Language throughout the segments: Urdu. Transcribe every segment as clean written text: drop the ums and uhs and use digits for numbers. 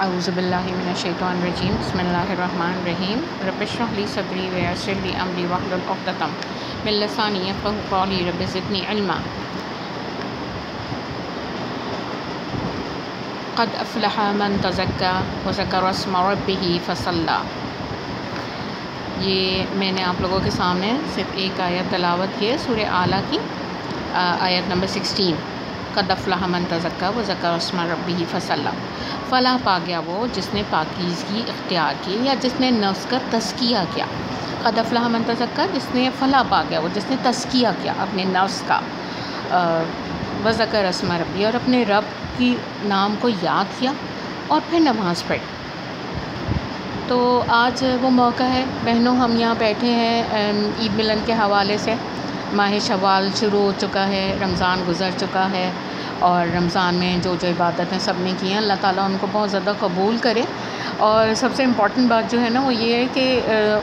اعوذ باللہ من الشیطان الرجیم بسم اللہ الرحمن الرحیم رب اشرح لی صدری ویسر لی امری واحلل عقدۃ من لسانی یفقہوا قولی رب زدنی علما قد افلح من تزکی وذکر اسم ربہ فصلی۔ یہ میں نے آپ لوگوں کے سامنے صرف ایک آیت تلاوت کی ہے سورہ اعلیٰ کی آیت نمبر 16، قد افلح من تزکی وذکر اسم ربہ فصلی۔ فلاح پا گیا وہ جس نے پاکیزگی اختیار کی یا جس نے نفس کا تزکیہ کیا۔ قد افلح من تزکی، جس نے فلاح پا گیا وہ جس نے تزکیہ کیا اپنے نفس کا، وذکر اسم ربی، اور اپنے رب کی نام کو یاد کیا اور پھر نماز پڑھی۔ تو آج وہ موقع ہے بہنوں، ہم یہاں بیٹھے ہیں عید ملن کے حوالے سے۔ ماہ شوال شروع ہو چکا ہے، رمضان گزر چکا ہے، اور رمضان میں جو عبادتیں سب نے کی ہیں اللہ تعالیٰ ان کو بہت زیادہ قبول کرے۔ اور سب سے امپورٹنٹ بات جو ہے نا وہ یہ ہے کہ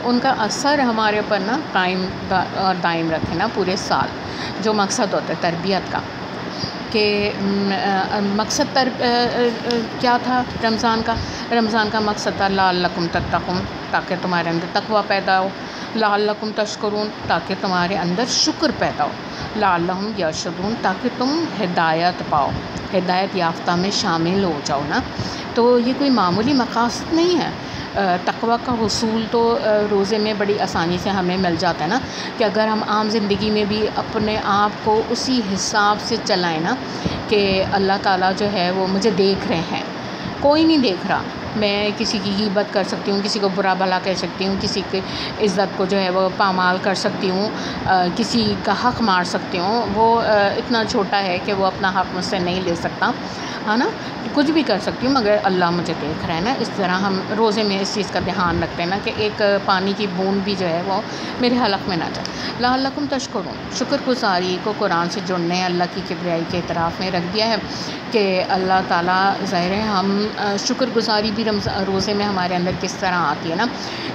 ان کا اثر ہمارے اوپر نا قائم اور دائم رکھے نا پورے سال۔ جو مقصد ہوتا ہے تربیت کا، کہ مقصد کیا تھا رمضان کا مقصد تھا لعلکم تتقون، تاکہ تمہارے اندر تقوی پیدا ہو، لعلکم تشکرون، تاکہ تمہارے اندر شکر پیدا ہو، لعلہم یرشدون، تاکہ تم ہدایت پاؤ، ہدایت یافتہ میں شامل ہو جاؤ نا۔ تو یہ کوئی معمولی مقاصد نہیں ہے۔ تقوی کا حصول تو روزے میں بڑی آسانی سے ہمیں مل جاتا ہے نا، کہ اگر ہم عام زندگی میں بھی اپنے آپ کو اسی حساب سے چلائیں نا کہ اللہ تعالیٰ جو ہے وہ مجھے دیکھ رہے ہیں، کوئی نہیں دیکھ رہا، میں کسی کی غیبت کر سکتی ہوں، کسی کو برا بھلا کہہ سکتی ہوں، کسی کی عزت کو جو ہے وہ پامال کر سکتی ہوں، کسی کا حق مار سکتی ہوں، وہ اتنا چھوٹا ہے کہ وہ اپنا حق مجھ سے نہیں لے سکتا ہے نا، کچھ بھی کر سکتی ہوں مگر اللہ مجھے دیکھ رہا ہے نا۔ اس طرح ہم روزے میں اس چیز کا دھیان رکھتے ہیں نا کہ ایک پانی کی بوند بھی جو ہے وہ میرے حلق میں نہ جائے۔ لعلکم تشکرون، شکر گزاری کو قرآن سے جڑنے، اللہ کی کبریائی کے اعتراف میں رکھ دیا ہے کہ اللہ تعالیٰ ظاہر ہے ہم شکر گزاری بھی روزے میں ہمارے اندر کس طرح آتی ہے نا،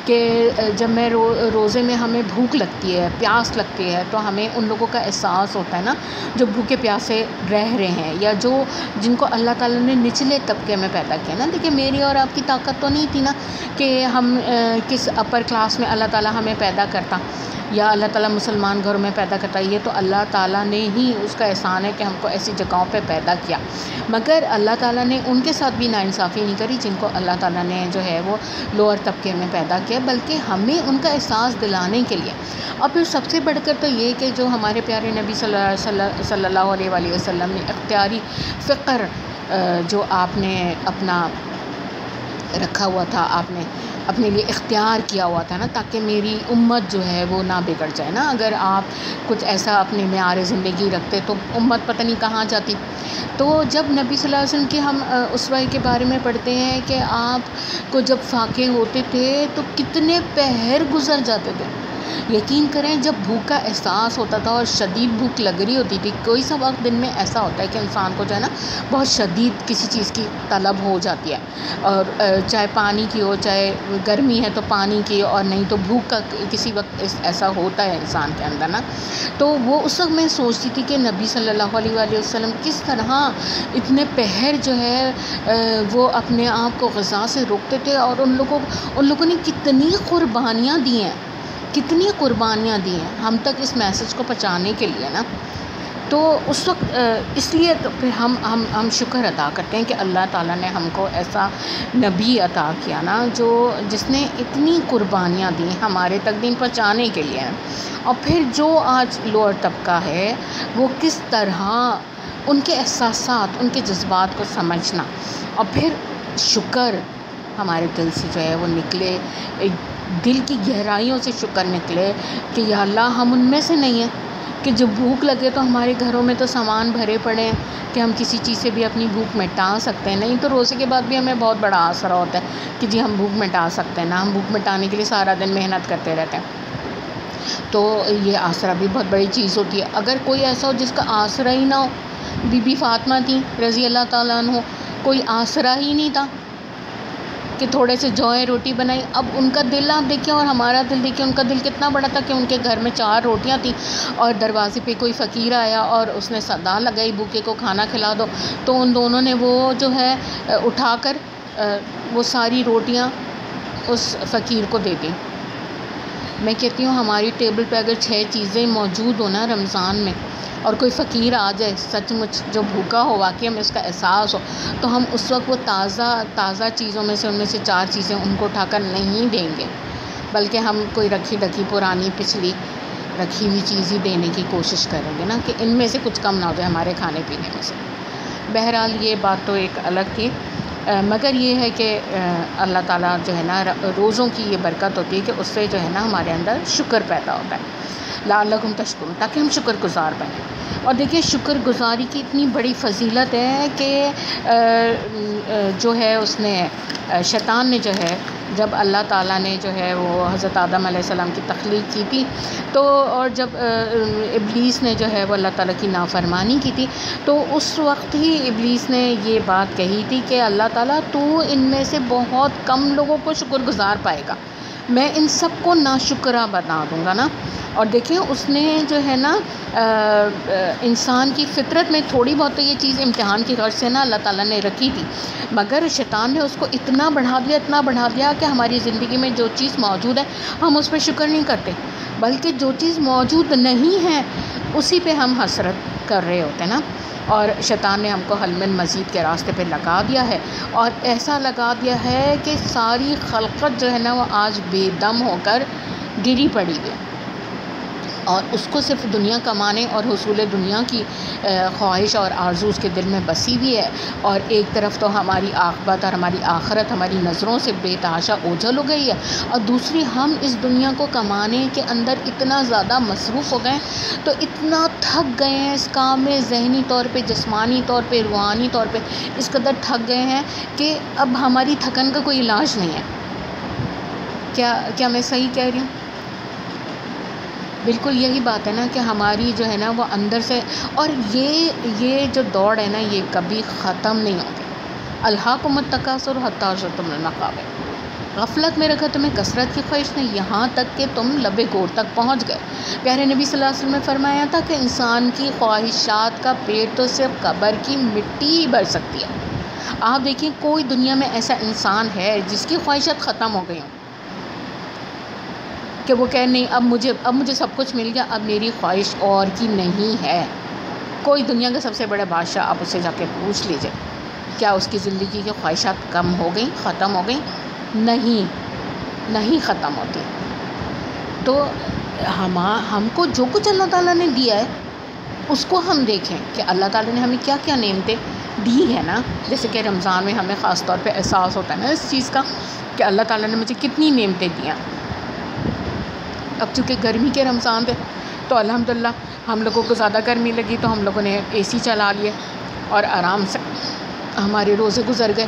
کہ جب میں روزے میں ہمیں بھوک لگتی ہے، پیاس لگتی ہے، تو ہمیں ان لوگوں کا احساس ہوتا ہے نا جو بھوکے پیاسے رہ رہے ہیں، یا جن کو اللہ تعالیٰ نے نچلے طبقے میں پیدا کیا نا۔ دیکھیں میری اور آپ کی طاقت تو نہیں تھی نا کہ ہم کس اپر کلاس میں اللہ تعالیٰ ہمیں پیدا کرتا، یا اللہ تعالیٰ مسلمان گھروں میں پیدا کرتا۔ یہ تو اللہ تعالیٰ نے ہی اس کا احسان ہے کہ ہم کو ایسی جگہوں پہ پیدا کیا، مگر اللہ تعالیٰ نے ان کے ساتھ بھی ناانصافی نہیں کری جن کو اللہ تعالیٰ نے جو ہے وہ لوور طبقے میں پیدا کیا، بلکہ ہمیں ان کا احساس دلانے کے لیے۔ اور پھر سب سے بڑھ کر تو یہ کہ جو ہمارے پیارے نبی صلی اللہ علیہ وآلہ وسلم نے اختیاری فقر جو آپ نے اپنا رکھا ہوا تھا، آپ نے اپنے لیے اختیار کیا ہوا تھا نا، تاکہ میری امت جو ہے وہ نہ بگڑ جائے نا۔ اگر آپ کچھ ایسا اپنے معیار زندگی رکھتے تو امت پتہ نہیں کہاں جاتی۔ تو جب نبی صلی اللہ علیہ وسلم کی ہم اسوہ کے بارے میں پڑھتے ہیں کہ آپ کو جب فاقے ہوتے تھے تو کتنے پہر گزر جاتے تھے، یقین کریں جب بھوک کا احساس ہوتا تھا اور شدید بھوک لگ رہی ہوتی تھی، کوئی سا وقت دن میں ایسا ہوتا ہے کہ انسان کو جو ہے نا بہت شدید کسی چیز کی طلب ہو جاتی ہے، اور چاہے پانی کی ہو، چاہے گرمی ہے تو پانی کی، اور نہیں تو بھوک کا کسی وقت ایسا ہوتا ہے انسان کے اندر نا۔ تو وہ اس وقت میں سوچتی تھی کہ نبی صلی اللہ علیہ وآلہ وسلم کس طرح اتنے پہر جو ہے وہ اپنے آپ کو غذا سے روکتے تھے، اور ان لوگوں نے کتنی قربانیاں دی ہیں، کتنی قربانیاں دی ہیں ہم تک اس میسج کو پہنچانے کے لیے نا۔ تو اس وقت اس لیے تو پھر ہم شکر ادا کرتے ہیں کہ اللہ تعالیٰ نے ہم کو ایسا نبی عطا کیا نا جس نے اتنی قربانیاں دی ہمارے تک دین پہنچانے کے لیے۔ اور پھر جو آج لوور طبقہ ہے وہ کس طرح ان کے احساسات، ان کے جذبات کو سمجھنا، اور پھر شکر ہمارے دل سے جو ہے وہ نکلے، دل کی گہرائیوں سے شکر نکلے کہ یا اللہ ہم ان میں سے نہیں ہیں کہ جب بھوک لگے تو ہمارے گھروں میں تو سامان بھرے پڑے ہیں کہ ہم کسی چیز سے بھی اپنی بھوک مٹا سکتے ہیں، نہیں تو روزے کے بعد بھی ہمیں بہت بڑا آسرا ہوتا ہے کہ جی ہم بھوک مٹا سکتے ہیں نا، ہم بھوک مٹانے کے لیے سارا دن محنت کرتے رہتے ہیں۔ تو یہ آسرا بھی بہت بڑی چیز ہوتی ہے۔ اگر کوئی ایسا ہو جس کا آسرا ہی نہ ہو، بی بی فاطمہ تھیں رضی اللہ تعالیٰ عنہ، کوئی آسرا ہی نہیں تھا کہ تھوڑے سے جوئیں روٹی بنائی، اب ان کا دل آپ دیکھیں اور ہمارا دل دیکھیں، ان کا دل کتنا بڑا تھا کہ ان کے گھر میں 4 روٹیاں تھیں اور دروازے پہ کوئی فقیر آیا اور اس نے صدا لگائی بھوکے کو کھانا کھلا دو، تو ان دونوں نے وہ جو ہے اٹھا کر وہ ساری روٹیاں اس فقیر کو دے دیں۔ میں کہتی ہوں ہماری ٹیبل پہ اگر 6 چیزیں موجود ہوں نا رمضان میں، اور کوئی فقیر آ جائے سچ مچ جو بھوکا ہو، واقعی ہمیں اس کا احساس ہو، تو ہم اس وقت وہ تازہ چیزوں میں سے ان میں سے 4 چیزیں ان کو اٹھا کر نہیں دیں گے، بلکہ ہم کوئی رکھی پرانی پچھلی رکھی ہوئی چیز ہی دینے کی کوشش کریں گے نا، کہ ان میں سے کچھ کم نہ ہو جائے ہمارے کھانے پینے میں سے۔ بہرحال یہ بات تو ایک الگ تھی، مگر یہ ہے کہ اللہ تعالیٰ جو ہے نا روزوں کی یہ برکت ہوتی ہے کہ اس سے جو ہے نا ہمارے اندر شکر پیدا ہوتا ہے، لعلکم تشکرون، تاکہ ہم شکر گزار بنیں۔ اور دیکھیے شکر گزاری کی اتنی بڑی فضیلت ہے کہ جو ہے اس نے شیطان نے جو ہے جب اللہ تعالیٰ نے جو ہے وہ حضرت آدم علیہ السلام کی تخلیق کی تھی، تو اور جب ابلیس نے جو ہے وہ اللہ تعالیٰ کی نافرمانی کی تھی، تو اس وقت ہی ابلیس نے یہ بات کہی تھی کہ اللہ تعالیٰ تو ان میں سے بہت کم لوگوں کو شکر گزار پائے گا، میں ان سب کو ناشکرہ بنا دوں گا نا۔ اور دیکھیں اس نے جو ہے نا انسان کی فطرت میں تھوڑی بہت تو یہ چیز امتحان کی غرض سے نا اللہ تعالیٰ نے رکھی تھی، مگر شیطان نے اس کو اتنا بڑھا دیا کہ ہماری زندگی میں جو چیز موجود ہے ہم اس پہ شکر نہیں کرتے، بلکہ جو چیز موجود نہیں ہے اسی پہ ہم حسرت کر رہے ہوتے ہیں نا۔ اور شیطان نے ہم کو حل من مزید کے راستے پہ لگا دیا ہے، اور ایسا لگا دیا ہے کہ ساری خلقت جو ہے نا وہ آج بے دم ہو کر گری پڑی ہے، اور اس کو صرف دنیا کمانے اور حصول دنیا کی خواہش اور آرزو اس کے دل میں بسی ہوئی ہے، اور ایک طرف تو ہماری عاقبت اور ہماری آخرت ہماری نظروں سے بے تحاشا اوجھل ہو گئی ہے، اور دوسری ہم اس دنیا کو کمانے کے اندر اتنا زیادہ مصروف ہو گئے، تو اتنا تھک گئے ہیں اس کام میں، ذہنی طور پہ، جسمانی طور پہ، روحانی طور پہ اس قدر تھک گئے ہیں کہ اب ہماری تھکن کا کوئی علاج نہیں ہے۔ کیا میں صحیح کہہ رہی ہوں؟ بالکل یہی بات ہے نا کہ ہماری جو ہے نا وہ اندر سے، اور یہ جو دوڑ ہے نا یہ کبھی ختم نہیں ہوتی۔ الہاکم التکاثر حتی زرتم المقابر، غفلت میں رکھا تمہیں کثرت کی خواہش نے یہاں تک کہ تم لب گور تک پہنچ گئے۔ پیارے نبی صلی اللہ علیہ وسلم نے فرمایا تھا کہ انسان کی خواہشات کا پیٹ تو صرف قبر کی مٹی ہی بھر سکتی ہے۔ آپ دیکھیں کوئی دنیا میں ایسا انسان ہے جس کی خواہشات ختم ہو گئی ہوں، کہ وہ کہے نہیں اب مجھے سب کچھ مل گیا، اب میری خواہش اور کی نہیں ہے۔ کوئی دنیا کے سب سے بڑے بادشاہ آپ اس سے جا کے پوچھ لیجئے کیا اس کی زندگی کی خواہشات کم ہو گئیں، ختم ہو گئیں؟ نہیں ختم ہوتی۔ تو ہم کو جو کچھ اللہ تعالیٰ نے دیا ہے اس کو ہم دیکھیں کہ اللہ تعالیٰ نے ہمیں کیا کیا نعمتیں دی ہیں نا، جیسے کہ رمضان میں ہمیں خاص طور پہ احساس ہوتا ہے نا اس چیز کا کہ اللہ تعالیٰ نے مجھے کتنی نعمتیں دی ہیں۔ اب چونکہ گرمی کے رمضان تھے تو الحمدللہ ہم لوگوں کو زیادہ گرمی لگی تو ہم لوگوں نے اے سی چلا لیے اور آرام سے ہمارے روزے گزر گئے،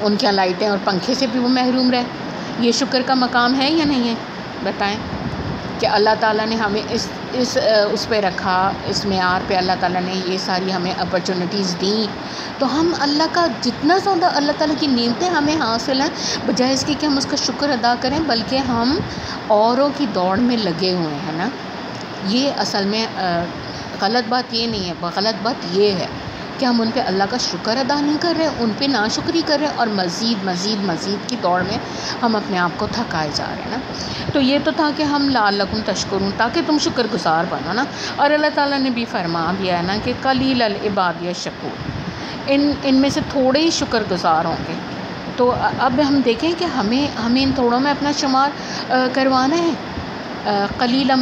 ان کے لائٹیں اور پنکھے سے بھی وہ محروم رہے۔ یہ شکر کا مقام ہے یا نہیں ہے؟ بتائیں کہ اللہ تعالیٰ نے ہمیں اس پہ رکھا، اس معیار پہ اللہ تعالیٰ نے یہ ساری ہمیں اپرچونیٹیز دیں، تو ہم اللہ کا جتنا زیادہ اللہ تعالیٰ کی نعمتیں ہمیں حاصل ہیں، بجائے اس کی کہ ہم اس کا شکر ادا کریں، بلکہ ہم اوروں کی دوڑ میں لگے ہوئے ہیں نا۔ یہ اصل میں غلط بات یہ نہیں ہے، غلط بات یہ ہے کہ ہم ان پہ اللہ کا شکر ادا نہیں کر رہے، ان پہ ناشکری کر رہے ہیں، اور مزید کی دوڑ میں ہم اپنے آپ کو تھکائے جا رہے ہیں نا۔ تو یہ تو تھا کہ ہم لعلکم تشکرون، تاکہ تم شکر گزار بنو نا۔ اور اللہ تعالیٰ نے بھی فرما دیا ہے نا کہ قلیل العباد الشکور، ان میں سے تھوڑے ہی شکر گزار ہوں گے۔ تو اب ہم دیکھیں کہ ہمیں ان تھوڑوں میں اپنا شمار کروانا ہے۔ قلیلا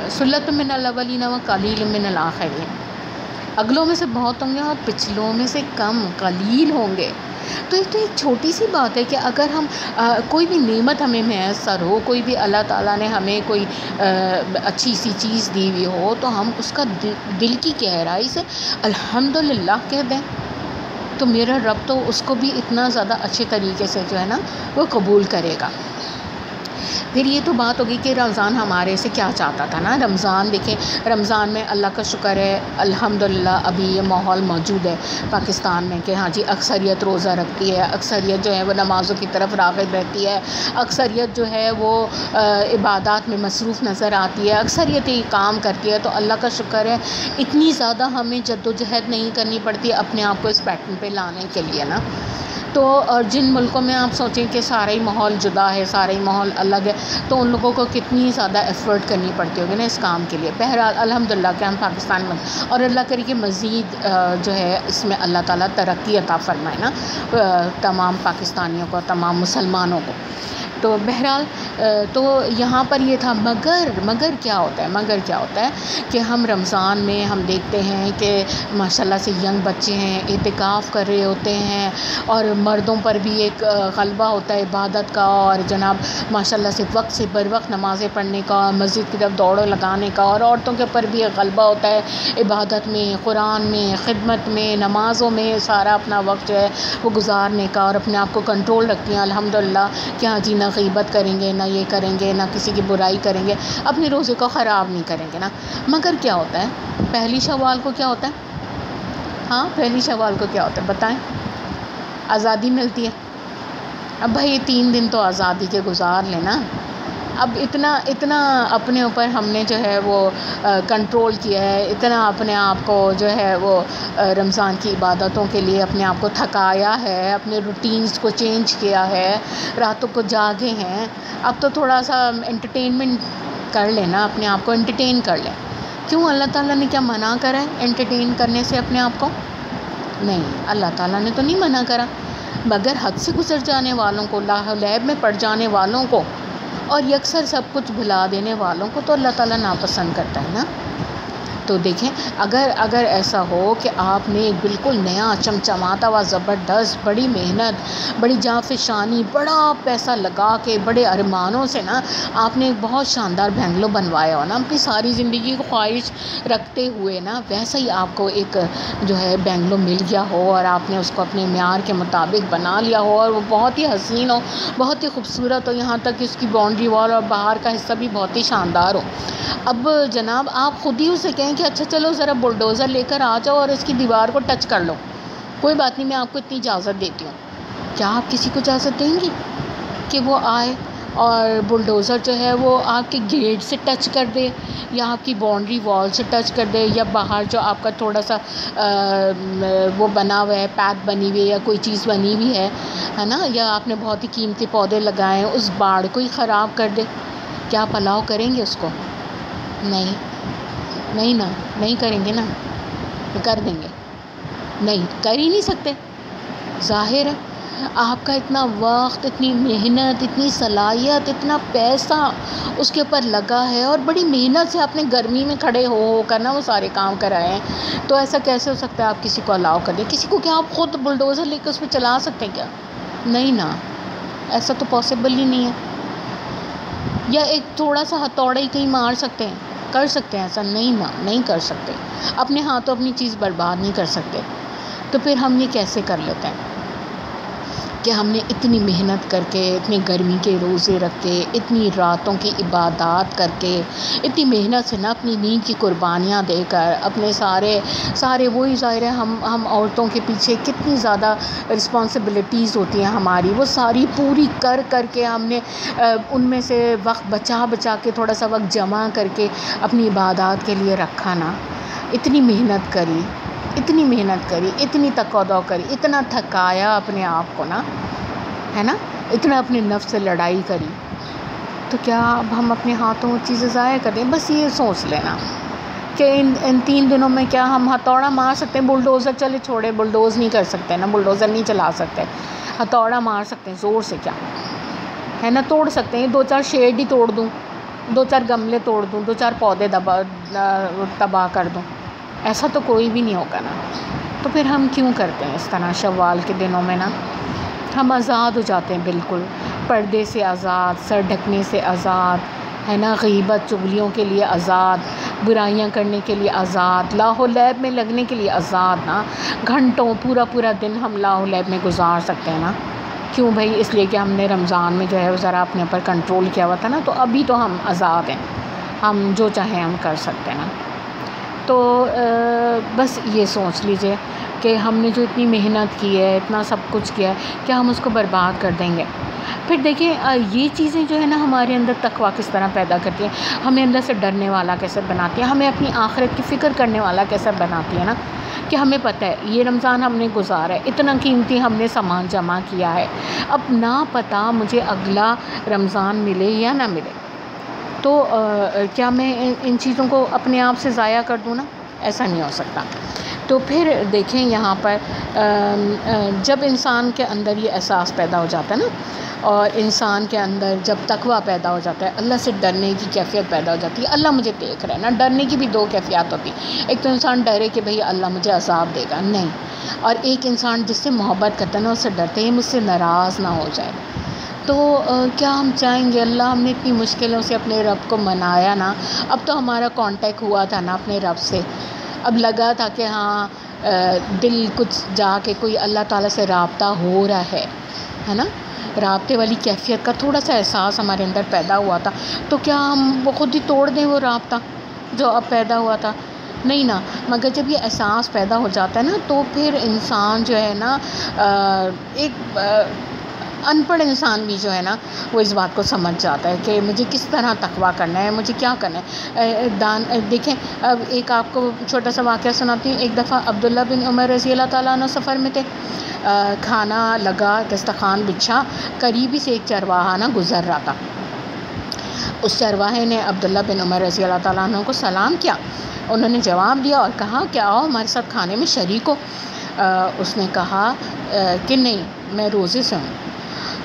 ثلۃ من الاولین و قلیل من الآخرین، اگلوں میں سے بہت ہوں گے اور پچھلوں میں سے کم، قلیل ہوں گے۔ تو یہ تو ایک چھوٹی سی بات ہے کہ اگر ہم کوئی بھی نعمت ہمیں میسر ہو، کوئی بھی اللہ تعالیٰ نے ہمیں کوئی اچھی سی چیز دی ہوئی ہو، تو ہم اس کا دل کی گہرائی سے الحمدللہ کہہ دیں، تو میرا رب تو اس کو بھی اتنا زیادہ اچھے طریقے سے جو ہے نا وہ قبول کرے گا۔ پھر یہ تو بات ہوگی کہ رمضان ہمارے سے کیا چاہتا تھا نا. رمضان دیکھیں، رمضان میں اللہ کا شکر ہے الحمدللہ ابھی یہ ماحول موجود ہے پاکستان میں کہ ہاں جی اکثریت روزہ رکھتی ہے، اکثریت جو ہے وہ نمازوں کی طرف راغب رہتی ہے، اکثریت جو ہے وہ عبادات میں مصروف نظر آتی ہے، اکثریت یہ کام کرتی ہے. تو اللہ کا شکر ہے اتنی زیادہ ہمیں جد و جہد نہیں کرنی پڑتی اپنے آپ کو اس پیٹرن پہ لانے کے لیے نا. تو اور جن ملکوں میں آپ سوچیں کہ سارا ہی ماحول جدا ہے، سارا ہی ماحول الگ ہے، تو ان لوگوں کو کتنی زیادہ ایفرٹ کرنی پڑتی ہوگی نا اس کام کے لیے. بہرحال الحمدللہ کہ ہم پاکستان میں، اور اللہ کرے کہ مزید جو ہے اس میں اللہ تعالیٰ ترقی عطا فرمائے نا تمام پاکستانیوں کو، تمام مسلمانوں کو. تو بہرحال تو یہاں پر یہ تھا. مگر کیا ہوتا ہے کہ ہم رمضان میں ہم دیکھتے ہیں کہ ماشاءاللہ سے ینگ بچے ہیں اعتکاف کر رہے ہوتے ہیں، اور مردوں پر بھی ایک غلبہ ہوتا ہے عبادت کا، اور جناب ماشاءاللہ سے وقت سے بر وقت نمازیں پڑھنے کا، مسجد کی طرف دوڑ لگانے کا، اور عورتوں کے اوپر بھی ایک غلبہ ہوتا ہے عبادت میں، قرآن میں، خدمت میں، نمازوں میں سارا اپنا وقت جو ہے وہ گزارنے کا، اور اپنے آپ کو کنٹرول رکھتی ہیں الحمدللہ کہ ہاں جی نہ غیبت کریں گے، نہ یہ کریں گے، نہ کسی کی برائی کریں گے، اپنے روزے کو خراب نہیں کریں گے نا. مگر کیا ہوتا ہے پہلی شوال کو کیا ہوتا ہے؟ ہاں پہلی شوال کو کیا ہوتا ہے بتائیں؟ آزادی ملتی ہے. اب بھائی 3 دن تو آزادی کے گزار لینا. اب اتنا اپنے اوپر ہم نے جو ہے وہ کنٹرول کیا ہے، اتنا اپنے آپ کو جو ہے وہ رمضان کی عبادتوں کے لیے اپنے آپ کو تھکایا ہے، اپنے روٹینز کو چینج کیا ہے، راتوں کو جاگے ہیں. اب تو تھوڑا سا انٹرٹینمنٹ کر لینا، اپنے آپ کو انٹرٹین کر لیں. کیوں اللہ تعالیٰ نے کیا منع کرا ہے انٹرٹین کرنے سے اپنے آپ کو؟ نہیں، اللہ تعالیٰ نے تو نہیں منع کرا، مگر حد سے گزر جانے والوں کو، لاہ و لعب میں پڑ جانے والوں کو، اور یکسر سب کچھ بھلا دینے والوں کو تو اللہ تعالیٰ ناپسند کرتا ہے نا. تو دیکھیں اگر ایسا ہو کہ آپ نے ایک بالکل نیا چمچماتا ہوا زبردست بڑی محنت، بڑی جانفشانی، بڑا پیسہ لگا کے، بڑے ارمانوں سے نا آپ نے ایک بہت شاندار بنگلو بنوایا ہو نا اپنی ساری زندگی کو خواہش رکھتے ہوئے نا، ویسا ہی آپ کو ایک جو ہے بنگلو مل گیا ہو، اور آپ نے اس کو اپنے معیار کے مطابق بنا لیا ہو، اور وہ بہت ہی حسین ہو، بہت ہی خوبصورت ہو، یہاں تک کہ اس کی باؤنڈری وال اور باہر کا حصہ بھی بہت ہی شاندار ہو. اب جناب آپ خود ہی اسے کہیں کہ اچھا چلو ذرا بلڈوزر لے کر آ جاؤ اور اس کی دیوار کو ٹچ کر لو، کوئی بات نہیں میں آپ کو اتنی اجازت دیتی ہوں. کیا آپ کسی کو اجازت دیں گی کہ وہ آئے اور بلڈوزر جو ہے وہ آپ کے گیٹ سے ٹچ کر دے، یا آپ کی باؤنڈری وال سے ٹچ کر دے، یا باہر جو آپ کا تھوڑا سا وہ بنا ہوا ہے، پیتھ بنی ہوئی ہے یا کوئی چیز بنی ہوئی ہے نا، یا آپ نے بہت ہی قیمتی پودے لگائے ہیں اس باڑ کو ہی خراب کر دے؟ کیا آپ الاؤ کریں گے اس کو؟ نہیں نا، نہیں کریں گے نا. کر دیں گے؟ نہیں کر ہی نہیں سکتے. ظاہر ہے آپ کا اتنا وقت، اتنی محنت، اتنی صلاحیت، اتنا پیسہ اس کے اوپر لگا ہے، اور بڑی محنت سے آپ نے گرمی میں کھڑے ہو کر نا وہ سارے کام کرائے ہیں. تو ایسا کیسے ہو سکتا ہے آپ کسی کو الاؤ کر دیں؟ کسی کو کیا آپ خود بلڈوزر لے کے اس پہ چلا سکتے ہیں کیا؟ نہیں نا، ایسا تو پاسبل ہی نہیں ہے. یا ایک تھوڑا سا ہتھوڑا ہی کہیں مار سکتے ہیں؟ کر سکتے ہیں ایسا؟ نہیں نا، نہیں کر سکتے. اپنے ہاتھوں اپنی چیز برباد نہیں کر سکتے. تو پھر ہم یہ کیسے کر لیتے ہیں کہ ہم نے اتنی محنت کر کے، اتنی گرمی کے روزے رکھ کے، اتنی راتوں کی عبادات کر کے، اتنی محنت سے نا اپنی نیند کی قربانیاں دے کر، اپنے سارے وہی ظاہر ہے ہم عورتوں کے پیچھے کتنی زیادہ رسپانسبلٹیز ہوتی ہیں ہماری، وہ ساری پوری کر کے ہم نے ان میں سے وقت بچا کے تھوڑا سا وقت جمع کر کے اپنی عبادات کے لیے رکھا نا. اتنی محنت کری، اتنی تقاضا کری، اتنا تھکایا اپنے آپ کو نا، ہے نا، اتنا اپنے نفس سے لڑائی کری. تو کیا اب ہم اپنے ہاتھوں چیزیں ضائع کر دیں؟ بس یہ سوچ لینا کہ ان 3 دنوں میں کیا ہم ہتھوڑا مار سکتے ہیں؟ بلڈوزر چلے چھوڑے، بلڈوز نہیں کر سکتے نا، بلڈوزر نہیں چلا سکتے، ہتھوڑا مار سکتے ہیں زور سے، کیا ہے نا، توڑ سکتے ہیں. 2-4 شیڈ ہی توڑ دوں، 2-4 گملے توڑ دوں، 2-4 پودے تباہ کر دوں، ایسا تو کوئی بھی نہیں ہوگا نا. تو پھر ہم کیوں کرتے ہیں اس طرح؟ شوال کے دنوں میں نا ہم آزاد ہو جاتے ہیں، بالکل پردے سے آزاد، سر ڈھکنے سے آزاد، ہے نا، غیبت چغلیوں کے لیے آزاد، برائیاں کرنے کے لیے آزاد، لاہ و لعب میں لگنے کے لیے آزاد نا. گھنٹوں پورا دن ہم لاہ و لعب میں گزار سکتے ہیں نا. کیوں بھائی؟ اس لیے کہ ہم نے رمضان میں جو ہے وہ ذرا اپنے اوپر کنٹرول کیا ہوا تھا نا، تو ابھی تو ہم آزاد ہیں، ہم جو چاہیں ہم کر سکتے ہیں نا. تو بس یہ سوچ لیجئے کہ ہم نے جو اتنی محنت کی ہے، اتنا سب کچھ کیا ہے، کیا ہم اس کو برباد کر دیں گے؟ پھر دیکھیں یہ چیزیں جو ہے نا ہمارے اندر تقویٰ کس طرح پیدا کرتی ہیں، ہمیں اندر سے ڈرنے والا کیسے بناتی ہیں، ہمیں اپنی آخرت کی فکر کرنے والا کیسے بناتی ہے نا، کہ ہمیں پتہ ہے یہ رمضان ہم نے گزارا ہے، اتنا قیمتی ہم نے سامان جمع کیا ہے، اب نہ پتہ مجھے اگلا رمضان ملے یا نہ ملے، تو کیا میں ان چیزوں کو اپنے آپ سے ضائع کر دوں نا؟ ایسا نہیں ہو سکتا. تو پھر دیکھیں یہاں پر جب انسان کے اندر یہ احساس پیدا ہو جاتا ہے نا، اور انسان کے اندر جب تقویٰ پیدا ہو جاتا ہے، اللہ سے ڈرنے کی کیفیت پیدا ہو جاتی ہے. اللہ مجھے دیکھ رہا ہے نا، ڈرنے کی بھی دو کیفیات ہوتی ہیں. ایک تو انسان ڈرے کہ بھئی اللہ مجھے عذاب دے گا، نہیں، اور ایک انسان جس سے محبت کرتا ہے نا، اس سے ڈرتے ہیں مجھ سے ناراض نہ ہو جائے. تو کیا ہم چاہیں گے اللہ، ہم نے اتنی مشکلوں سے اپنے رب کو منایا نا، اب تو ہمارا کانٹیکٹ ہوا تھا نا اپنے رب سے، اب لگا تھا کہ ہاں دل کچھ جا کے کوئی اللہ تعالیٰ سے رابطہ ہو رہا ہے نا، رابطے والی کیفیت کا تھوڑا سا احساس ہمارے اندر پیدا ہوا تھا، تو کیا ہم وہ خود ہی توڑ دیں وہ رابطہ جو اب پیدا ہوا تھا؟ نہیں نا. مگر جب یہ احساس پیدا ہو جاتا ہے نا، تو پھر انسان جو ہے نا ایک ان پڑھ انسان بھی جو ہے نا وہ اس بات کو سمجھ جاتا ہے کہ مجھے کس طرح تقویٰ کرنا ہے، مجھے کیا کرنا ہے. دیکھیں اب ایک آپ کو چھوٹا سا واقعہ سناتی ہوں. ایک دفعہ عبداللہ بن عمر رضی اللہ تعالیٰ عنہ سفر میں تھے، کھانا لگا، دسترخوان بچھا، قریبی سے ایک چرواہا نا گزر رہا تھا. اس چرواہے نے عبداللہ بن عمر رضی اللہ تعالیٰ عنہ کو سلام کیا. انہوں نے جواب دیا اور کہا کہ آؤ ہمارے ساتھ کھانے میں شریک ہو. اس نے کہا کہ نہیں، میں روزے سے ہوں.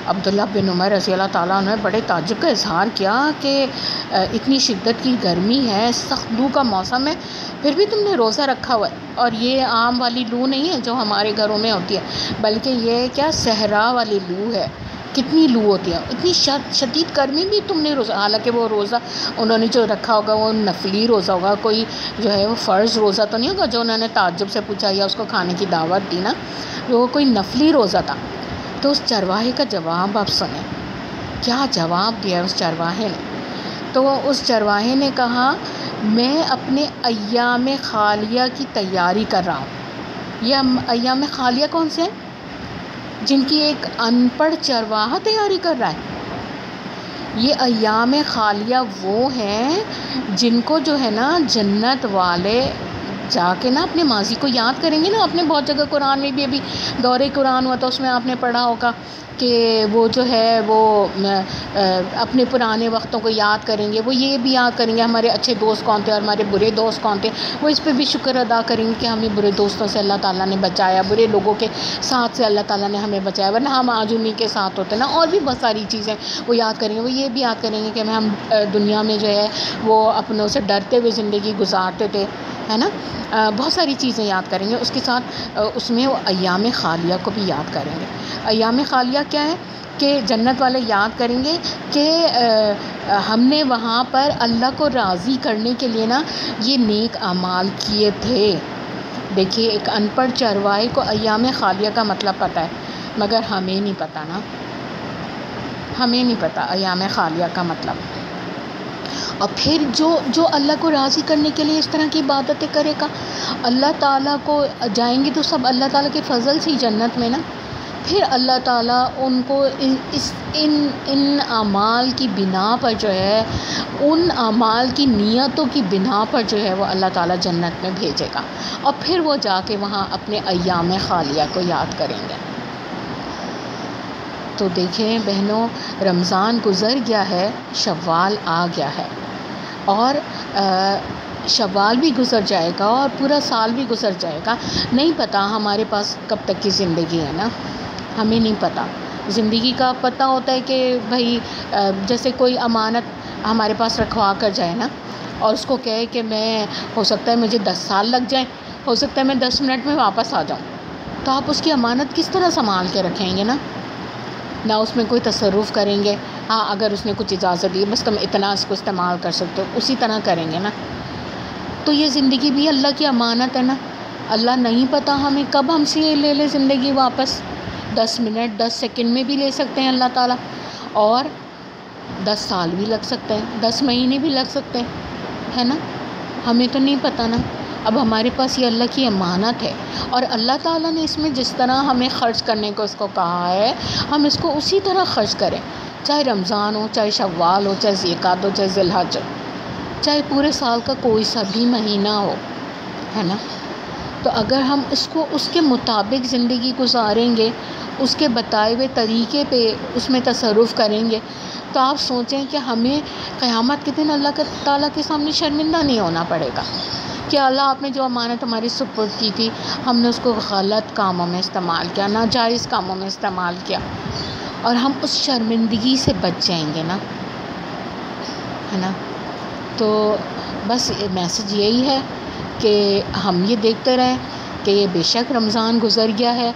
عبداللہ بن عمر رضی اللہ تعالیٰ عنہ نے بڑے تعجب کا اظہار کیا کہ اتنی شدت کی گرمی ہے، سخت لو کا موسم ہے، پھر بھی تم نے روزہ رکھا ہوا ہے. اور یہ عام والی لو نہیں ہے جو ہمارے گھروں میں ہوتی ہے، بلکہ یہ کیا صحرا والی لو ہے. کتنی لو ہوتی ہے، اتنی شدید گرمی بھی تم نے روزہ، حالانکہ وہ روزہ انہوں نے جو رکھا ہوگا وہ نفلی روزہ ہوگا، کوئی جو ہے وہ فرض روزہ تو نہیں ہوگا جو انہوں نے تعجب سے پوچھا یا اس کو کھانے کی دعوت دی نا، وہ کوئی نفلی روزہ تھا. تو اس چرواہے کا جواب آپ سنیں، کیا جواب دیا اس چرواہے نے. تو اس چرواہے نے کہا میں اپنے ایام خالیہ کی تیاری کر رہا ہوں. یہ ایام خالیہ کون سے ہیں؟ جن کی ایک ان پڑھ چرواہا تیاری کر رہا ہے. یہ ایام خالیہ وہ ہیں جن کو جو ہے نا جنت والے جا کے نا اپنے ماضی کو یاد کریں گے نا. آپ نے بہت جگہ قرآن میں بھی ابھی دور قرآن ہوا تھا، اس میں آپ نے پڑھا ہوگا کہ وہ جو ہے وہ اپنے پرانے وقتوں کو یاد کریں گے، وہ یہ بھی یاد کریں گے ہمارے اچھے دوست کون تھے اور ہمارے برے دوست کون تھے. وہ اس پہ بھی شکر ادا کریں گے کہ ہمیں برے دوستوں سے اللہ تعالیٰ نے بچایا، برے لوگوں کے ساتھ سے اللہ تعالیٰ نے ہمیں بچایا، ورنہ ہم آج انہیں کے ساتھ ہوتے نا. اور بھی بہت ساری چیزیں وہ یاد کریں گے. وہ یہ بھی یاد کریں گے کہ ہم دنیا میں جو ہے وہ اپنوں سے ڈرتے ہوئے زندگی گزارتے تھے، ہے نا. بہت ساری چیزیں یاد کریں گے. اس کے ساتھ اس میں وہ ایام خالیہ کو بھی یاد کریں گے. ایام خالیہ کیا ہے کہ جنت والے یاد کریں گے کہ ہم نے وہاں پر اللہ کو راضی کرنے کے لیے نا یہ نیک اعمال کیے تھے. دیکھیے ایک ان پڑھ چرواہے کو ایام خالیہ کا مطلب پتہ ہے، مگر ہمیں نہیں پتہ نا، ہمیں نہیں پتہ ایام خالیہ کا مطلب. اور پھر جو اللہ کو راضی کرنے کے لیے اس طرح کی عبادتیں کرے گا، اللہ تعالیٰ کو جائیں گے تو سب اللہ تعالیٰ کے فضل سے جنت میں نا. پھر اللہ تعالیٰ ان کو ان اعمال کی بنا پر جو ہے، ان اعمال کی نیتوں کی بنا پر جو ہے وہ اللہ تعالیٰ جنت میں بھیجے گا، اور پھر وہ جا کے وہاں اپنے ایام خالیہ کو یاد کریں گے. تو دیکھیں بہنوں، رمضان گزر گیا ہے، شوال آ گیا ہے، اور شوال بھی گزر جائے گا اور پورا سال بھی گزر جائے گا. نہیں پتہ ہمارے پاس کب تک کی زندگی ہے نا، ہمیں نہیں پتہ. زندگی کا پتہ ہوتا ہے کہ بھائی جیسے کوئی امانت ہمارے پاس رکھوا کر جائے نا، اور اس کو کہے کہ میں ہو سکتا ہے مجھے 10 سال لگ جائیں، ہو سکتا ہے میں 10 منٹ میں واپس آ جاؤں، تو آپ اس کی امانت کس طرح سنبھال کے رکھیں گے نا. نہ اس میں کوئی تصرف کریں گے، ہاں اگر اس نے کچھ اجازت دی بس تم اتنا اس کو استعمال کر سکتے ہو، اسی طرح کریں گے نا. تو یہ زندگی بھی اللہ کی امانت ہے نا. اللہ نہیں پتہ ہمیں کب ہم سے لے لے زندگی واپس. 10 منٹ 10 سیکنڈ میں بھی لے سکتے ہیں اللہ تعالیٰ، اور 10 سال بھی لگ سکتے ہیں، 10 مہینے بھی لگ سکتے ہیں، ہے نا؟ ہمیں تو نہیں پتہ نا۔ اب ہمارے پاس یہ اللہ کی امانت ہے، اور اللہ تعالیٰ نے اس میں جس طرح ہمیں خرچ کرنے کو اس کو کہا ہے، ہم اس کو اسی طرح خرچ کریں، چاہے رمضان ہو، چاہے شوال ہو، چاہے ذی القعدہ ہو، چاہے ذی الحجہ، چاہے پورے سال کا کوئی سا بھی مہینہ ہو، ہے نا؟ تو اگر ہم اس کو اس کے مطابق زندگی گزاریں گے، اس کے بتائے ہوئے طریقے پہ اس میں تصرف کریں گے، تو آپ سوچیں کہ ہمیں قیامت کے دن اللہ تعالیٰ کے سامنے شرمندہ نہیں ہونا پڑے گا کہ اللہ آپ نے جو امانت ہماری سپرد کی تھی، ہم نے اس کو غلط کاموں میں استعمال کیا، ناجائز کاموں میں استعمال کیا، اور ہم اس شرمندگی سے بچ جائیں گے نا، ہے نا؟ تو بس میسج یہی ہے کہ ہم یہ دیکھتے رہیں کہ یہ بے شک رمضان گزر گیا ہے،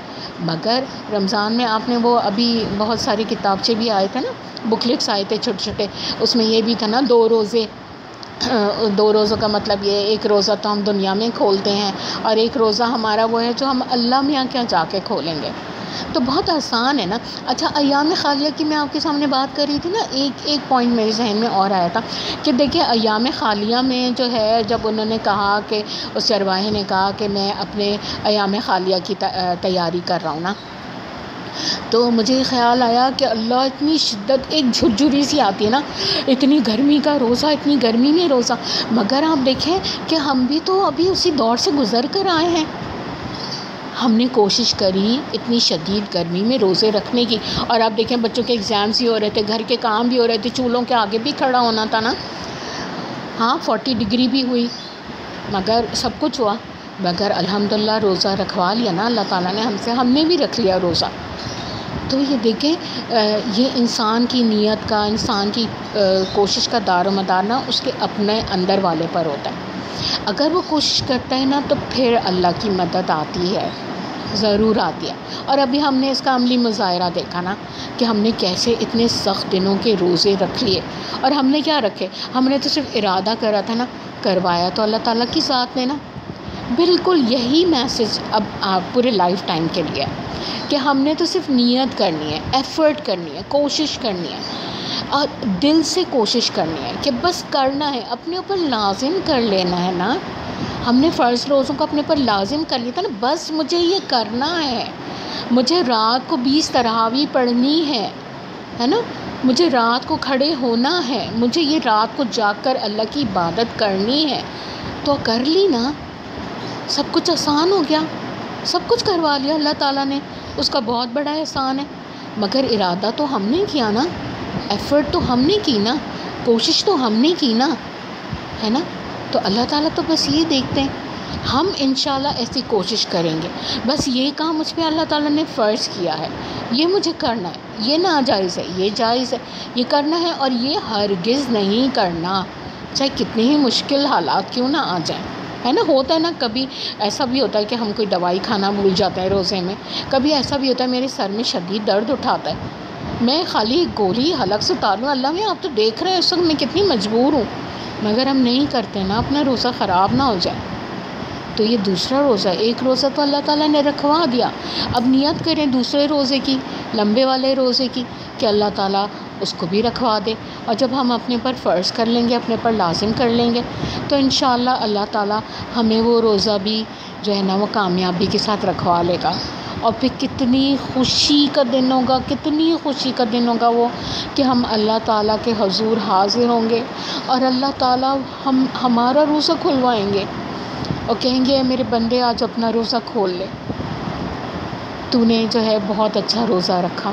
مگر رمضان میں آپ نے وہ ابھی بہت ساری کتابچے بھی آئے تھے نا، بکلیٹس آئے تھے چھوٹے چھوٹے، اس میں یہ بھی تھا نا 2 روزے، 2 روزوں کا مطلب یہ، ایک روزہ تو ہم دنیا میں کھولتے ہیں، اور ایک روزہ ہمارا وہ ہے جو ہم اللہ میاں کے یہاں جا کے کھولیں گے۔ تو بہت آسان ہے نا۔ اچھا، ایام خالیہ کی میں آپ کے سامنے بات کر رہی تھی نا، ایک پوائنٹ میرے ذہن میں اور آیا تھا کہ دیکھیں ایام خالیہ میں جو ہے، جب انہوں نے کہا کہ اس چرواہے نے کہا کہ میں اپنے ایام خالیہ کی تیاری کر رہا ہوں نا، تو مجھے خیال آیا کہ اللہ، اتنی شدت، ایک جھرجھری سی آتی ہے نا، اتنی گرمی کا روزہ، اتنی گرمی میں روزہ، مگر آپ دیکھیں کہ ہم بھی تو ابھی اسی دور سے گزر کر آئے ہیں۔ ہم نے کوشش کری اتنی شدید گرمی میں روزے رکھنے کی، اور آپ دیکھیں بچوں کے ایگزامس بھی ہو رہے تھے، گھر کے کام بھی ہو رہے تھے، چولہوں کے آگے بھی کھڑا ہونا تھا نا، ہاں 40 ڈگری بھی ہوئی، مگر سب کچھ ہوا، مگر الحمدللہ روزہ رکھوا لیا نا اللہ تعالیٰ نے ہم سے، ہم نے بھی رکھ لیا روزہ۔ تو یہ دیکھیں، یہ انسان کی نیت کا، انسان کی کوشش کا دار و مدار نا اس کے اپنے اندر والے پر ہوتا ہے۔ اگر وہ کوشش کرتا ہے نا تو پھر اللہ کی مدد آتی ہے، ضرور آتی ہے۔ اور ابھی ہم نے اس کا عملی مظاہرہ دیکھا نا کہ ہم نے کیسے اتنے سخت دنوں کے روزے رکھ لیے، اور ہم نے کیا رکھے، ہم نے تو صرف ارادہ کرا تھا نا، کروایا تو اللہ تعالیٰ کی ذات نے نا۔ بالکل یہی میسج اب آپ پورے لائف ٹائم کے لیے کہ ہم نے تو صرف نیت کرنی ہے، ایفرٹ کرنی ہے، کوشش کرنی ہے، اور دل سے کوشش کرنی ہے کہ بس کرنا ہے، اپنے اوپر لازم کر لینا ہے نا۔ ہم نے فرض روزوں کو اپنے اوپر لازم کر لیا تھا نا، بس مجھے یہ کرنا ہے، مجھے رات کو 20 تراویح پڑھنی ہے نا، مجھے رات کو کھڑے ہونا ہے، مجھے یہ رات کو جاگ کر اللہ کی عبادت کرنی ہے، تو کر لی نا، سب کچھ آسان ہو گیا، سب کچھ کروا لیا اللہ تعالیٰ نے، اس کا بہت بڑا احسان ہے۔ مگر ارادہ تو ہم نے کیا نا، ایفرٹ تو ہم نے کی نا، کوشش تو ہم نے کی نا، ہے نا؟ تو اللہ تعالیٰ تو بس یہ دیکھتے ہیں، ہم انشاءاللہ ایسی کوشش کریں گے، بس یہ کام مجھ پہ اللہ تعالیٰ نے فرض کیا ہے، یہ مجھے کرنا ہے، یہ ناجائز ہے، یہ جائز ہے، یہ کرنا ہے، اور یہ ہرگز نہیں کرنا، چاہے کتنے ہی مشکل حالات کیوں نہ آ جائیں، ہے نا؟ ہوتا ہے نا، کبھی ایسا بھی ہوتا ہے کہ ہم کوئی دوائی کھانا بھول جاتے ہیں روزے میں، کبھی ایسا بھی ہوتا ہے میرے سر میں شدید درد اٹھاتا ہے، میں خالی ایک گولی حلق سے اتار لوں، اللہ میں آپ تو دیکھ رہے ہیں اس وقت میں کتنی مجبور ہوں، مگر ہم نہیں کرتے نا، اپنا روزہ خراب نہ ہو جائے۔ تو یہ دوسرا روزہ، ایک روزہ تو اللہ تعالیٰ نے رکھوا دیا، اب نیت کریں دوسرے روزے کی، لمبے والے روزے کی، کہ اللہ تعالیٰ اس کو بھی رکھوا دے، اور جب ہم اپنے پر فرض کر لیں گے، اپنے پر لازم کر لیں گے، تو انشاءاللہ اللہ تعالیٰ ہمیں وہ روزہ بھی جو ہے نا وہ کامیابی کے ساتھ رکھوا لے گا، اور پھر کتنی خوشی کا دن ہوگا، کتنی خوشی کا دن ہوگا وہ، کہ ہم اللہ تعالیٰ کے حضور حاضر ہوں گے، اور اللہ تعالیٰ ہمارا روزہ کھلوائیں گے، اور کہیں گے میرے بندے آج اپنا روزہ کھول لے، تو نے جو ہے بہت اچھا روزہ رکھا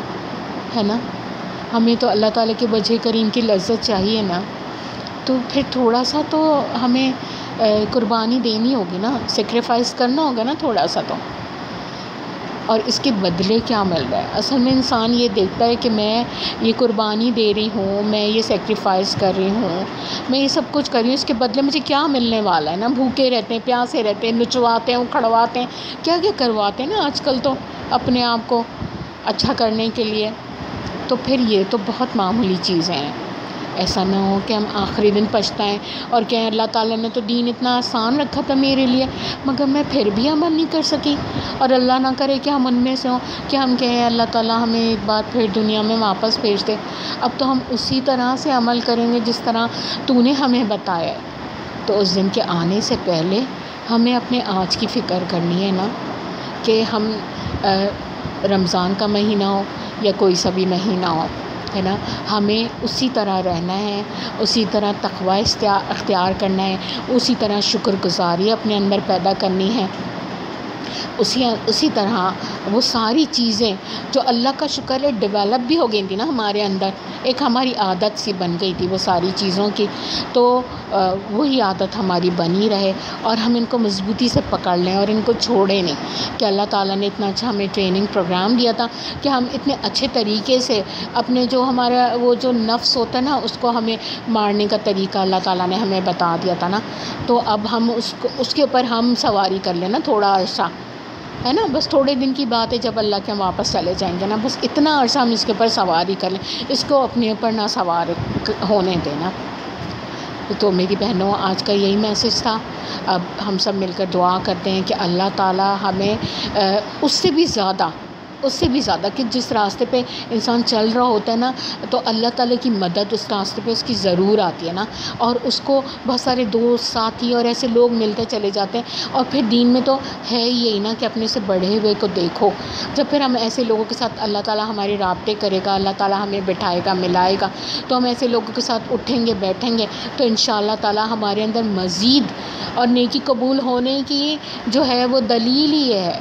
ہے نا۔ ہمیں تو اللہ تعالیٰ کے وجہ کریم کی لذت چاہیے نا، تو پھر تھوڑا سا تو ہمیں قربانی دینی ہوگی نا، سیکریفائس کرنا ہوگا نا تھوڑا سا تو، اور اس کے بدلے کیا مل رہا ہے؟ اصل میں انسان یہ دیکھتا ہے کہ میں یہ قربانی دے رہی ہوں، میں یہ سیکریفائس کر رہی ہوں، میں یہ سب کچھ کر رہی ہوں، اس کے بدلے مجھے کیا ملنے والا ہے نا۔ بھوکے رہتے ہیں، پیاسے رہتے ہیں، نچواتے ہیں، اکھڑواتے ہیں، کیا کیا کرواتے ہیں نا آج کل تو اپنے آپ کو اچھا کرنے کے لیے، تو پھر یہ تو بہت معمولی چیزیں ہیں۔ ایسا نہ ہو کہ ہم آخری دن پچھتائیں اور کہیں اللہ تعالیٰ نے تو دین اتنا آسان رکھا تھا میرے لیے مگر میں پھر بھی عمل نہیں کر سکی، اور اللہ نہ کرے کہ ہم ان میں سے ہوں کہ ہم کہیں اللہ تعالیٰ ہمیں ایک بار پھر دنیا میں واپس بھیج دے، اب تو ہم اسی طرح سے عمل کریں گے جس طرح تو نے ہمیں بتایا ہے۔ تو اس دن کے آنے سے پہلے ہمیں اپنے آج کی فکر کرنی ہے نا، کہ ہم رمضان کا مہینہ ہو یا کوئی سا بھی مہینہ ہو، ہے نا، ہمیں اسی طرح رہنا ہے، اسی طرح تقوی اختیار کرنا ہے، اسی طرح شکر گزاری اپنے اندر پیدا کرنی ہے، اسی طرح وہ ساری چیزیں جو اللہ کا شکر ہے ڈیولپ بھی ہو گئی تھی نا ہمارے اندر، ایک ہماری عادت سی بن گئی تھی وہ ساری چیزوں کی، تو وہی عادت ہماری بنی رہے اور ہم ان کو مضبوطی سے پکڑ لیں اور ان کو چھوڑیں نہیں، کہ اللہ تعالیٰ نے اتنا اچھا ہمیں ٹریننگ پروگرام دیا تھا کہ ہم اتنے اچھے طریقے سے اپنے جو ہمارا وہ جو نفس ہوتا ہے نا اس کو ہمیں مارنے کا طریقہ اللہ تعالیٰ نے ہمیں بتا دیا تھا نا، تو اب ہم اس کے اوپر ہم سواری کر لیں نا تھوڑا عرصہ، ہے نا، بس تھوڑے دن کی بات ہے جب اللہ کے ہم واپس چلے جائیں گے نا، بس اتنا عرصہ ہم اس کے اوپر سواری کر لیں، اس کو اپنے اوپر نہ سوار ہونے دینا۔ تو میری بہنوں آج کا یہی میسج تھا، اب ہم سب مل کر دعا کرتے ہیں کہ اللہ تعالیٰ ہمیں اس سے بھی زیادہ کہ جس راستے پہ انسان چل رہا ہوتا ہے نا، تو اللہ تعالیٰ کی مدد اس راستے پہ اس کی ضرور آتی ہے نا، اور اس کو بہت سارے دوست ساتھی اور ایسے لوگ ملتے چلے جاتے ہیں، اور پھر دین میں تو ہے یہی نا کہ اپنے سے بڑھے ہوئے کو دیکھو، جب پھر ہم ایسے لوگوں کے ساتھ اللہ تعالیٰ ہمارے رابطے کرے گا، اللہ تعالیٰ ہمیں بٹھائے گا ملائے گا، تو ہم ایسے لوگوں کے ساتھ اٹھیں گے بیٹھیں گے، تو انشاءاللہ تعالیٰ ہمارے اندر مزید اور نیکی قبول ہونے کی جو ہے وہ دلیل ہی ہے۔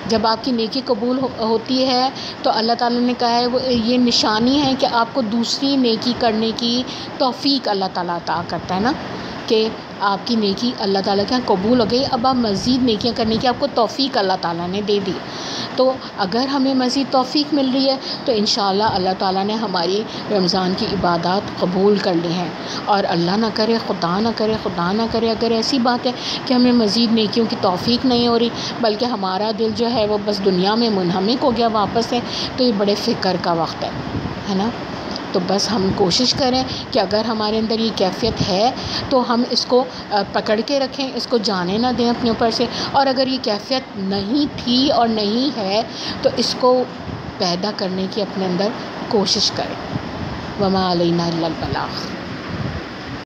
جب آپ کی نیکی قبول ہوتی ہے تو اللہ تعالیٰ نے کہا ہے وہ یہ نشانی ہے کہ آپ کو دوسری نیکی کرنے کی توفیق اللہ تعالیٰ عطا کرتا ہے نا، کہ آپ کی نیکی اللہ تعالیٰ کے یہاں قبول ہو گئی، اب آپ مزید نیکیاں کرنے کی آپ کو توفیق اللہ تعالیٰ نے دے دی، تو اگر ہمیں مزید توفیق مل رہی ہے تو انشاءاللہ اللہ تعالیٰ نے ہماری رمضان کی عبادات قبول کر لی ہیں، اور اللہ نہ کرے خدا نہ کرے اگر ایسی بات ہے کہ ہمیں مزید نیکیوں کی توفیق نہیں ہو رہی بلکہ ہمارا دل جو ہے وہ بس دنیا میں منہمک ہو گیا واپس سے، تو یہ بڑے فکر کا وقت ہے نا۔ تو بس ہم کوشش کریں کہ اگر ہمارے اندر یہ کیفیت ہے تو ہم اس کو پکڑ کے رکھیں، اس کو جانے نہ دیں اپنے اوپر سے، اور اگر یہ کیفیت نہیں تھی اور نہیں ہے تو اس کو پیدا کرنے کی اپنے اندر کوشش کریں۔ وما علینا الا البلاغ۔